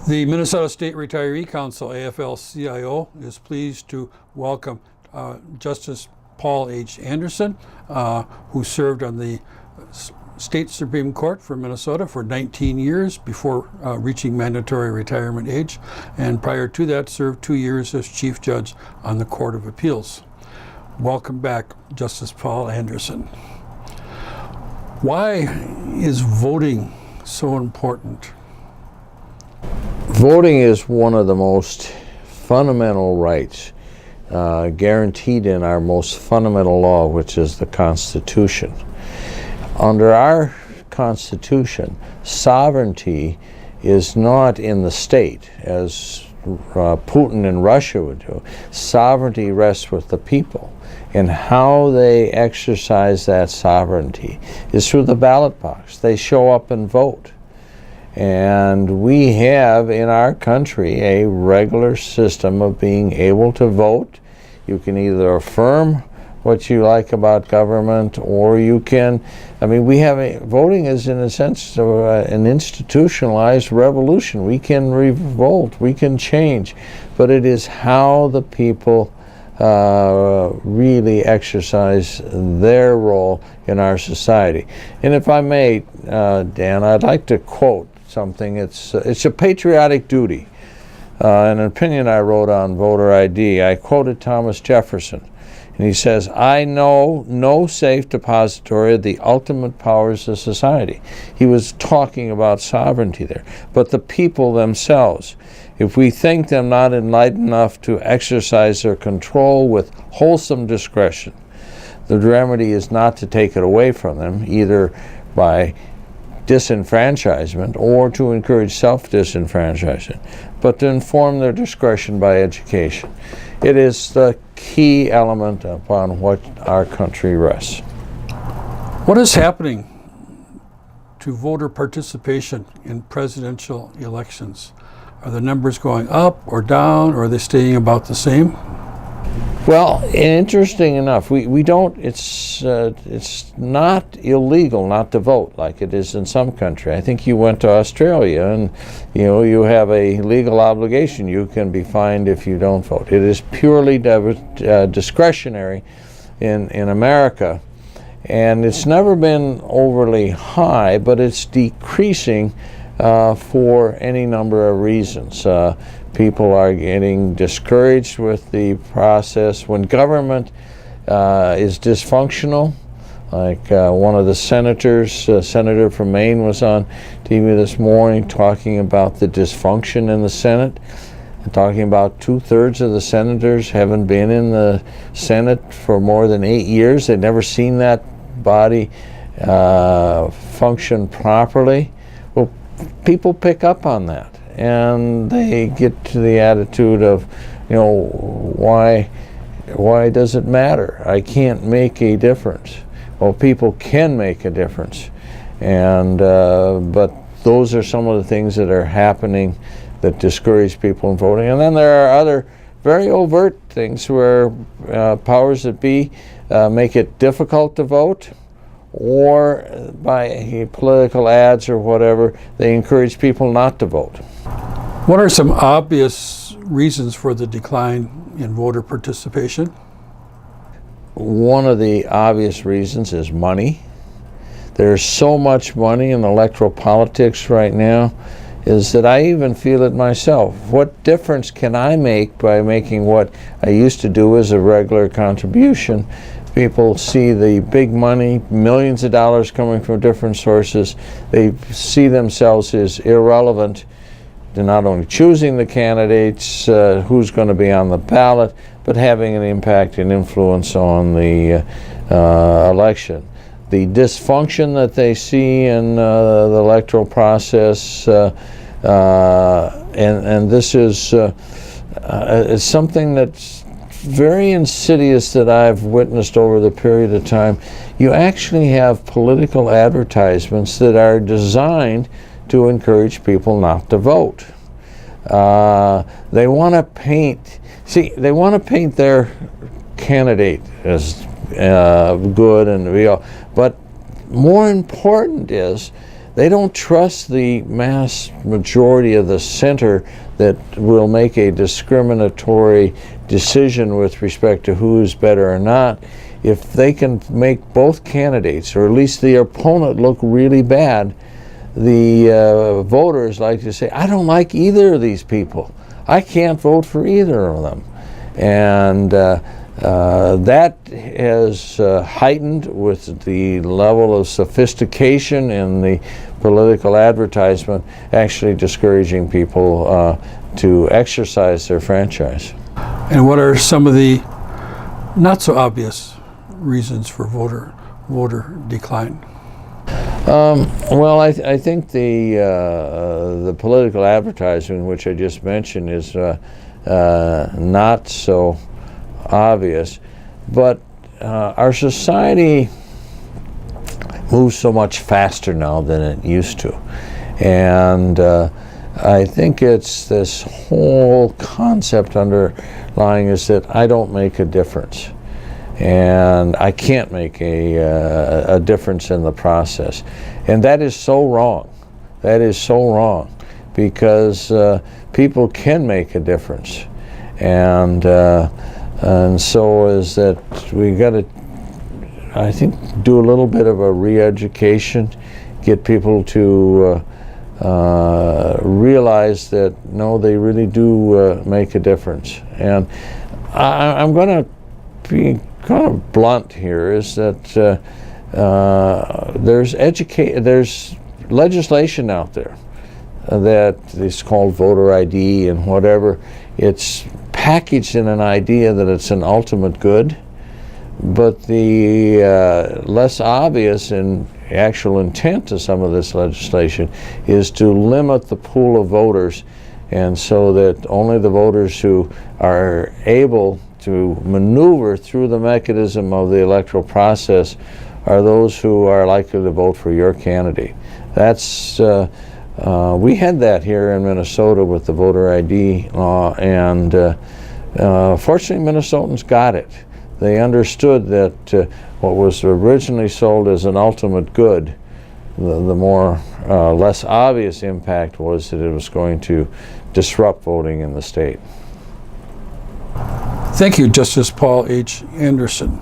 The Minnesota State Retiree Council, AFL-CIO, is pleased to welcome Justice Paul H. Anderson, who served on the State Supreme Court for Minnesota for 19 years before reaching mandatory retirement age, and prior to that served 2 years as Chief Judge on the Court of Appeals. Welcome back, Justice Paul Anderson. Why is voting so important? Voting is one of the most fundamental rights guaranteed in our most fundamental law, which is the Constitution. Under our Constitution, sovereignty is not in the state, as Putin in Russia would do. Sovereignty rests with the people, and how they exercise that sovereignty is through the ballot box. They show up and vote. And we have in our country a regular system of being able to vote. You can either affirm what you like about government, or you can, voting is in a sense an institutionalized revolution. We can revolt, we can change, but it is how the people really exercise their role in our society. And if I may, Dan, I'd like to quote something. It's a patriotic duty. An opinion I wrote on voter ID, I quoted Thomas Jefferson, and he says, "I know no safe depository of the ultimate powers of society." He was talking about sovereignty there, but the people themselves. If we think them not enlightened enough to exercise their control with wholesome discretion, the remedy is not to take it away from them, either by disenfranchisement or to encourage self-disenfranchisement, but to inform their discretion by education. It is the key element upon what our country rests. What is happening to voter participation in presidential elections? Are the numbers going up or down, or are they staying about the same? Well, interesting enough, we don't. It's not illegal not to vote like it is in some country. I think you went to Australia, and you have a legal obligation. You can be fined if you don't vote. It is purely discretionary in America, and it's never been overly high, but it's decreasing for any number of reasons. People are getting discouraged with the process. When government is dysfunctional, like one of the senators, a senator from Maine was on TV this morning talking about the dysfunction in the Senate, and talking about 2/3 of the senators haven't been in the Senate for more than 8 years. They've never seen that body function properly. Well, people pick up on that, and they get to the attitude of, why does it matter? I can't make a difference. Well, people can make a difference, and but those are some of the things that are happening that discourage people in voting. And then there are other very overt things where powers that be make it difficult to vote, or by political ads or whatever, they encourage people not to vote. What are some obvious reasons for the decline in voter participation? One of the obvious reasons is money. There's so much money in electoral politics right now, is that I even feel it myself. What difference can I make by making what I used to do as a regular contribution? People see the big money, millions of dollars coming from different sources. They see themselves as irrelevant to not only choosing the candidates, who's going to be on the ballot, but having an impact and influence on the election. The dysfunction that they see in the electoral process, and this is something that's very insidious that I've witnessed over the period of time. You actually have political advertisements that are designed to encourage people not to vote. They want to paint their candidate as good and real, but more important is they don't trust the mass majority of the center that will make a discriminatory decision with respect to who is better or not. If they can make both candidates, or at least the opponent, look really bad, the voters like to say, I don't like either of these people. I can't vote for either of them. And that has heightened with the level of sophistication in the political advertisement, actually discouraging people to exercise their franchise. And what are some of the not so obvious reasons for voter decline? Well, I think the political advertising, which I just mentioned, is not so obvious, but our society moves so much faster now than it used to, and I think it's this whole concept underlying is that I don't make a difference, and I can't make a difference in the process, and that is so wrong. That is so wrong, because people can make a difference, and so is that we got to, I think, do a little bit of a re-education, get people to realize that no, they really do make a difference. And I'm going to be kind of blunt here, is that there's legislation out there that is called voter ID and whatever. It's packaged in an idea that it's an ultimate good, but the less obvious and actual intent of some of this legislation is to limit the pool of voters, and so that only the voters who are able to maneuver through the mechanism of the electoral process are those who are likely to vote for your candidate. That's we had that here in Minnesota with the voter ID law, and fortunately Minnesotans got it. They understood that what was originally sold as an ultimate good, the more less obvious impact was that it was going to disrupt voting in the state. Thank you, Justice Paul H. Anderson.